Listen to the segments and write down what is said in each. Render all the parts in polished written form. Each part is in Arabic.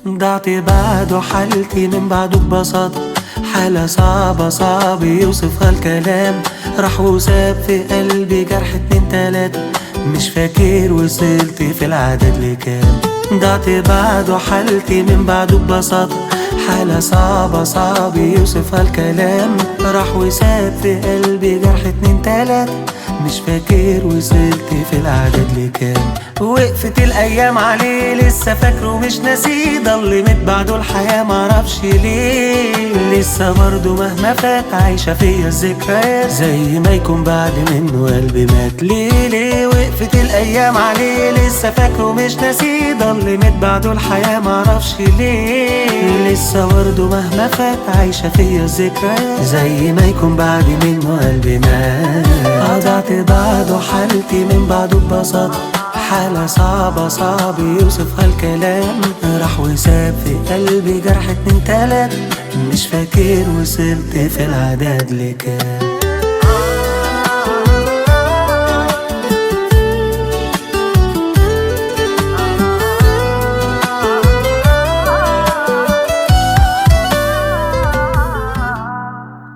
ضعت بعده حالتي من بعده ببساطة، حالة صعبة صعب يوصفها الكلام. راح وساب في قلبي جرح 2 3، مش فاكر وصلت في العدد لكام. ضعت بعده حالتي من بعده ببساطة، حالة صعبة صعب يوصفها الكلام. راح وساب في قلبي جرح 2 3، مش فاكر وصلت في العدد لكام. وقفت الايام عليه لسه فاكره مش ناسيه، ضلمت بعده الحياة معرفش ليه. لسه برضه مهما فات عايشة فيا الذكريات، زي ما يكون بعد منه قلبي مات. ليه وقفت الايام عليه لسه فاكره مش ناسيه، ضلمت بعده الحياة معرفش ليه. لسه برضه مهما فات عايشة فيا الذكريات، زي ما يكون بعد منه قلبي مات. ضعت بعده حالتي من بعده ببساطة، حالة صعبة صعب يوصفها الكلام. راح وساب في قلبي جرح 2 3، مش فاكر وصلت في العدد لكام.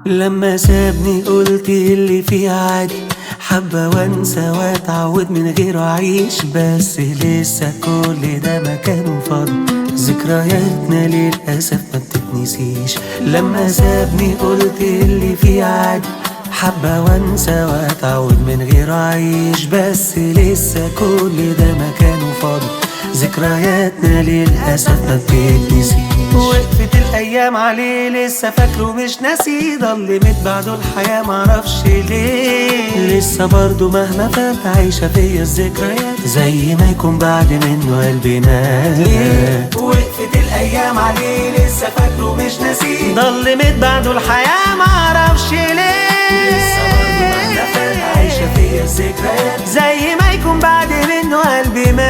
لما سابني قلت اللي فيه عادي، حبة وانسى واتعود من غيره اعيش. بس لسه كل ده مكانه فاضي، ذكرياتنا للأسف ما بتتنسيش. لما سابني قلت اللي فيه عادي، حبة وانسى واتعود من غيره اعيش. بس لسه كل ده مكانه فاضي، ذكرياتنا للأسف ما بتتنسيش. وقفت الأيام عليه لسه فاكره مش ناسي، ضلمت بعده الحياة معرفش ليه. لسه برضه مهما فات عايشة فيا الذكريات، زي ما يكون بعد منه قلبي مات. وقفت الأيام عليه لسه فاكره مش ناسي، ضلمت بعده الحياة معرفش ليه. لسه برضه مهما فات عايشة فيا الذكريات، زي ما يكون بعد منه قلبي مات.